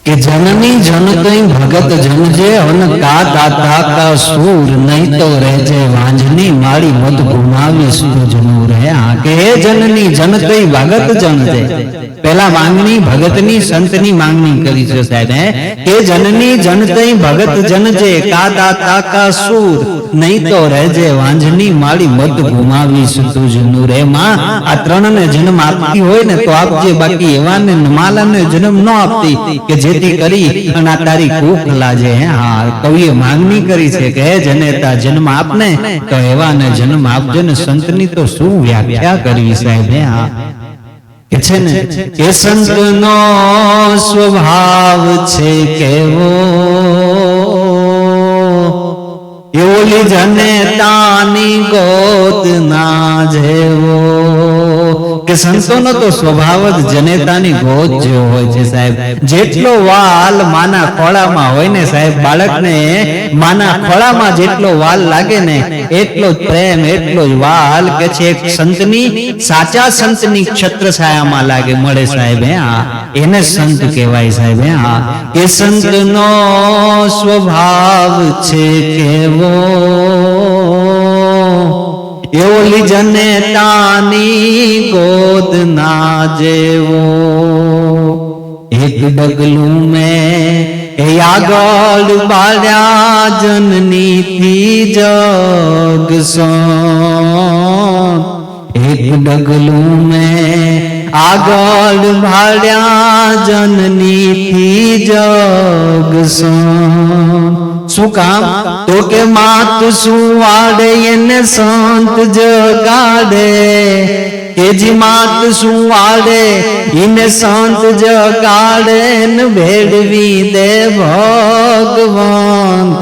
કે જનની જન કઈ ભગત જનજે અન કા દાતા કા સૂર નહીં તો રહેજે વાંજની માળી મત ગુમાવી સુજનું રહે આ કે જનની જન કઈ ભગત જનજે પહેલા માંગણી ભગતની સંતની માંગણી કરી છે સાહેબ કે જનની જન કઈ ભગત જનજે કા દાતા કા સૂર નહીં તો રહેજે વાંજની માળી મત ગુમાવી સુજનું રહે માં આ ત્રણને જન્મ આપતી હોય ને તો આપજે બાકી એવાને નમાલાને જન્મ ન આપતી કે જેથી કરી અને આ તારી કૂખ લાજે હા કવિએ માંગણી કરી છે કે જનેતા જન્મ આપને તો એવાને જન્મ આપજે ને સંતની તો શું વ્યાખ્યા કરવી સાહેબ હા કે છે ને કે સંતનો સ્વભાવ છે કેવો એવલી જનેતાની ગોત ના જેવો કે સંતોનો તો સ્વભાવ જ જનેતાની ગોત જેવો હોય છે સાહેબ જેટલો વાલ માના ખોળામાં હોય ને સાહેબ બાળકને માના ખોળામાં જેટલો વાલ લાગે ને એટલો જ પ્રેમ એટલો જ વાલ કે છે એક સંતની સાચા સંતની છત્રછાયામાં લાગે મળે સાહેબ હા એને સંત કહેવાય સાહેબ હા કે સંતનો સ્વભાવ છે કેવો એવલી જનેતાની ગોદ ના જેવો એક ડગલું મેં એ આગળ બાળ્યા જનની થી જગ એક ડગલું મેં આગળ ભાળ્યા જનની થી જગ શું કામ તો કે માત શું વાડે એને સંત જગાડે કે જી માત શું વાડે એને સંત જગાડે ને ભેળવી દે ભગવાન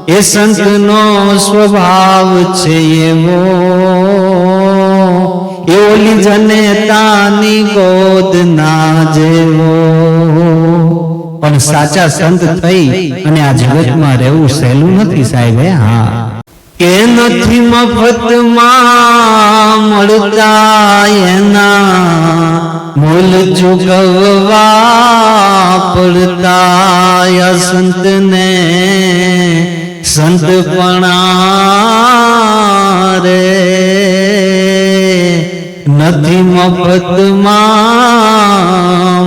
એ સંતનો સ્વભાવ છે એવો એવલી જનેતાની ગોદ ના જેવો પણ સાચા સંત થઈ અને આ જગતમાં રહેવું સહેલું નથી સાહેબ હા કે નથી મફતમાં મળતા એના મૂલ ચૂકવવા પડતા સંતને સંતપણા રે નથી મફતમાં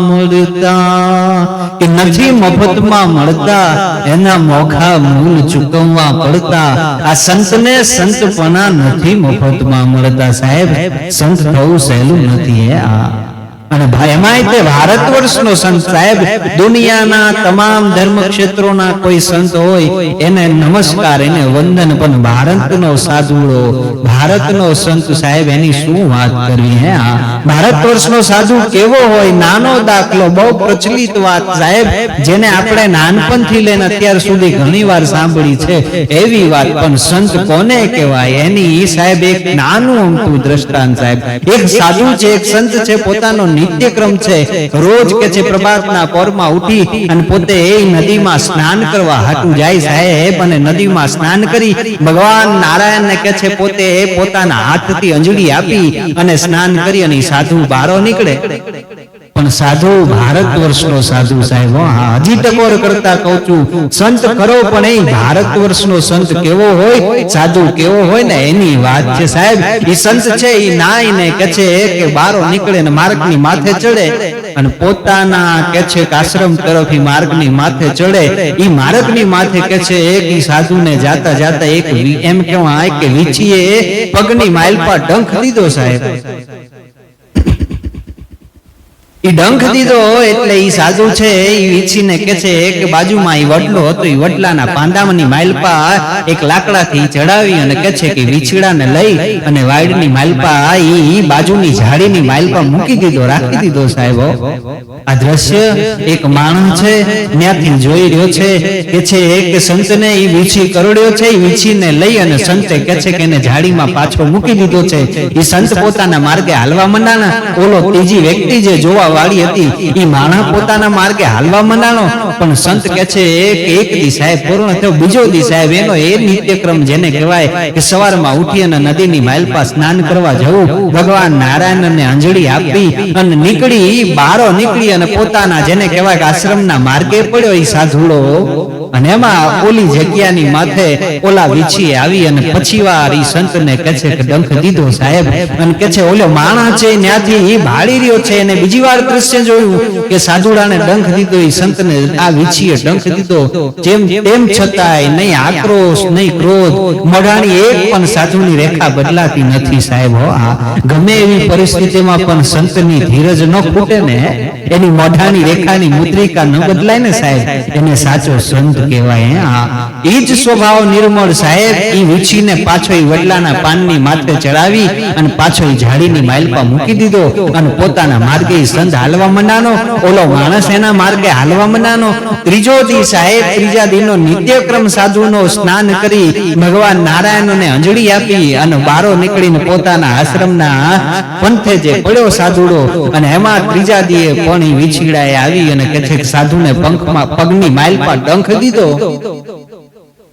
મળતા કે નથી મફતમાં મળતા એના મોખા મૂલ ચૂકવવા પડતા આ સંતને સંતપણા નથી મફતમાં મળતા સાહેબ સંત થવું સહેલું નથી હે આ અને એમાંય તે ભારત વર્ષનો સંત સાહેબ દુનિયાના તમામ ધર્મ ક્ષેત્રોના કોઈ સંત હોય એને નમસ્કાર એને વંદન પણ ભારતનો સાધુડો ભારતનો સંત સાહેબ એની શું વાત કરવી હે આ ભારત વર્ષનો સાધુ કેવો હોય નાનો દાખલો બહુ પ્રચલિત વાત સાહેબ જેને આપણે નાનપણથી લઈને અત્યાર સુધી ઘણી વાર સાંભળી છે એવી વાત પણ સંત કોને કહેવાય એની સાહેબ એક નાનું અમથું દ્રષ્ટાંત સાહેબ એક સાધુ છે એક સંત છે પોતાનો નિત્યક્રમ છે રોજ કે છે પ્રભાતના પોરમાં ઉઠી અને પોતે એ નદીમાં સ્નાન કરવા હાટું જાય સાહેબ અને નદીમાં સ્નાન કરી ભગવાન નારાયણને કે છે પોતે એ પોતાના હાથથી અંજલિ આપી અને સ્નાન કરી અને સાધુ બહાર નીકળે પણ સાધુ ભારત વર્ષનો સાધુ સાહેબ હા હજી ટકોર કરતા કહું છું સંત કરો પણ એ ભારત વર્ષનો સંત કેવો હોય સાધુ કેવો હોય ને એની વાત છે સાહેબ એ સંત છે એ નાઈને કે છે કે બારો નીકળે ને માર્ગની માથે ચડે અને પોતાના કે છે આશ્રમ તરફ માર્ગની માથે ચડે એ માર્ગની માથે કે છે એક સાધુને જાતા જાતા એક એમ કહેવાય કે વીછીએ પગની માઇલ પર ડંખ દીધો સાહેબ ઈ ડંખ દીધો એટલે ઈ સાધુ છે ઈ વીછીને કે છે કે બાજુમાં ઈ વડલો હતો ઈ વડલાના પાંદામની માલપા એક લાકડાથી ચડાવી અને કે છે કે વીછીડાને લઈ અને વાડની માલપા ઈ બાજુની ઝાડીની માલપા મૂકી દીધો રાખી દીધો સાહેબો આ દ્રશ્ય એક માણસ છે ત્યાંથી જોઈ રહ્યો છે કે છે એક સંતને ઈ વીછી કરડ્યો છે ઈ વીછીને લઈ અને સંતે કે છે કે એને ઝાડીમાં પાછો મૂકી દીધો છે ઈ સંત પોતાના માર્ગે હાલવા મંડાણા ઓલો ત્રીજી વ્યક્તિ જે જોવા વાળી હતી ઈ માણસ પોતાના માર્ગે હાલવા મંડાણો, પણ સંત કહે છે કે એક દી સાહેબ પૂર્ણ થયો, બીજો દી સાહેબ એનો એ નિત્યક્રમ જેને કહેવાય કે સવારમાં ઉઠી અને નદીની માલપા સ્નાન કરવા જવું, ભગવાન નારાયણને અંજળી આપી અને બારો નીકળી અને પોતાના જેને કહેવાય કે આશ્રમના માર્ગે પડ્યો એ સાધુડો, અને એમાં ઓલી જગ્યાની માથે ઓલા વીછી આવી અને પછી વાર ઈ સંતને કહે છે કે ડંખ દીધો સાહેબ, અને કહે છે ઓલો માણસ છે ત્યાંથી ઈ ભાળી રહ્યો છે, અને બીજી વાર દ્રશ્ય જોયું કે સાધુડાને ડંખ દીધો, ઈ સંતને આ વીછીએ ડંખ દીધો, તેમ છતાંય નહીં આક્રોશ નહીં ક્રોધ, મોઢાની એક પણ સાધુની રેખા બદલાતી નથી સાહેબ. ગમે એવી પરિસ્થિતિમાં પણ સંતની ધીરજ ન ખૂટે ને, એની મોઢાની રેખાની મુદ્રિકા ન બદલાય ને સાહેબ, એને સાચો સંત કહેવાય. એ જ સ્વભાવ નિર્મળ સાહેબ ઈ વીછીને પાછો ઈ વડલાના પાનની માથે ચડાવી અને પાછો ઈ ઝાડીની માલપા મૂકી દીધો અને પોતાના માર્ગે સંત હાલવા મંડાનો, ઓલો માણસ એના માર્ગે હાલવા મંડાનો. ત્રીજો દી સાહેબ, ત્રીજા દિનનો નિત્યક્રમ સાધુનો સ્નાન કરી ભગવાન નારાયણને અંજળી આપી અને બારો નીકળીને પોતાના આશ્રમના પંથે જે પડ્યો સાધુડો, અને એમાં ત્રીજા દીએ પણ વીછીડાએ આવી અને કહે છે સાધુને પંખમાં પગની માલપા ડંખ દીધો,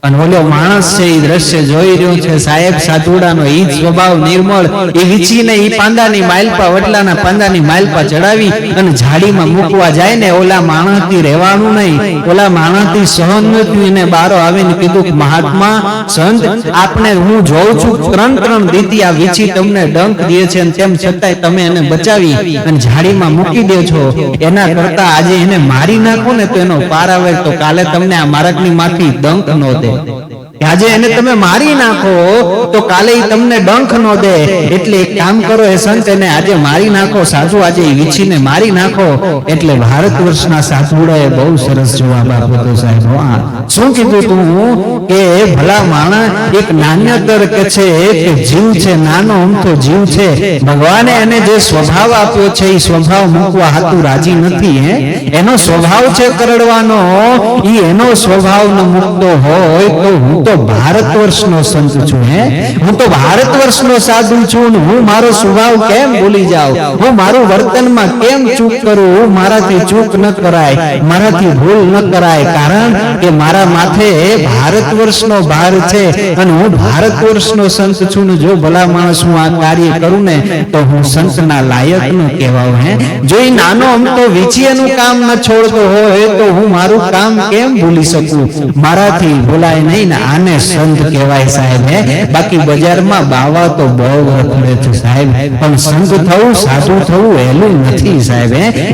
અને ઓલો માણસ છે એ દ્રશ્ય જોઈ રહ્યો છે સાહેબ. સાધુડાનો ઈ સ્વભાવ નિર્મળ, એ વીછીને ઈ પાંદાની માલપા વડલાના પાંદાની માલપા ચડાવી અને ઝાડીમાં મૂકવા જાય ને, ઓલા માણસથી રહેવાનું નહીં, ઓલા માણસથી સહન નતું, એને બારો આવીને કીધું કે મહાત્મા સંત આપને હું જોઉં છું ત્રણ દીથી આ વીછી તમને ડંખ દે છે, અને તેમ છતાંય તમે એને બચાવી અને ઝાડીમાં મૂકી દે છો, એના કરતા આજે એને મારી નાખો ને તો એનો પાર આવે, તો કાલે તમને આ માર્ગની માંથી ડંખ નો દે. આજે એને તમે મારી નાખો તો કાલે તમને ડંખ નો દે, એટલે એક કામ કરો એ સંત, એને આજે મારી નાખો સાધુ, આજે વીછીને મારી નાખો. એટલે ભારત વર્ષના સાધુડાએ બહુ સરસ જવાબ આપ્યો સાહેબ. શું કીધું તું કે ભલા માણસ એક નાન્યતર કે છે કે જીવ છે, નાનો અમથો જીવ છે, ભગવાને એને જે સ્વભાવ આપ્યો છે એ સ્વભાવ મૂકવા હાતું રાજી નથી. એનો સ્વભાવ છે કરડવાનો, ઈ એનો સ્વભાવ ન મૂકતો હોય તો હું તો ભારત વર્ષનો સંત છું, હું તો ભારત વર્ષનો સાધુ છું, હું મારો સ્વભાવ કેમ ભૂલી જાઉં, હું મારું વર્તનમાં કેમ ચૂક કરું, હું મારાથી ચૂક ન કરાય, મારાથી ભૂલ ન કરાય, કારણ કે મારા માથે ભારત વર્ષનો ભાર છે અને હું ભારત વર્ષનો સંત છું ને જો ભલા માણસ હું આ કાર્ય કરું ને તો હું સંતના લાયક નો કહેવાઉં. જો એ નાનો અમથો વીછીનું કામ ન છોડતો હોય તો હું મારું કામ કેમ ભૂલી શકું, મારાથી ભૂલાય નહીં ને, આને સંત કહેવાય સાહેબ. બાકી બજારમાં બાવા તો બહુ રખડે છે સાહેબ, પણ સંત થવું સાધુ થવું હેલું નથી સાહેબ.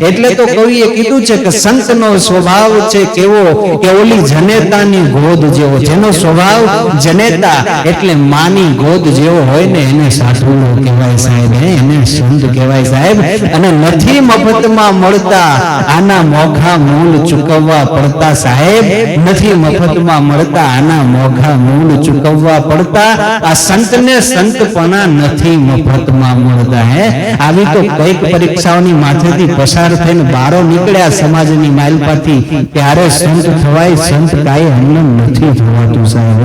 એટલે તો કવિએ કીધું છે કે સંતનો સ્વભાવ છે કેવો કે ઓલી જનેતાની ગોદ જેવો, જેનો સ્વભાવ જનેતા એટલે માની ગોદ જેવો હોય ને એને સાધુડો કહેવાય સાહેબ, એને સંત કહેવાય સાહેબ. અને નથી મફતમાં મળતા આના મોઘા મૂલ ચૂકવવા પડતા સાહેબ, નથી મફતમાં મળતા આના મોઘા મૂળ ચૂકવવા પડતા, આ સંતને સંતપણા નથી મફતમાં મળતા. આવી તો કઈક પરીક્ષાઓની માથેથી પસાર થઈને બારો નીકળ્યા સમાજની માલપાથી, ત્યારે સંત થવાય, સંત કાંઈ અમને નથી થવાતું સાહેબ.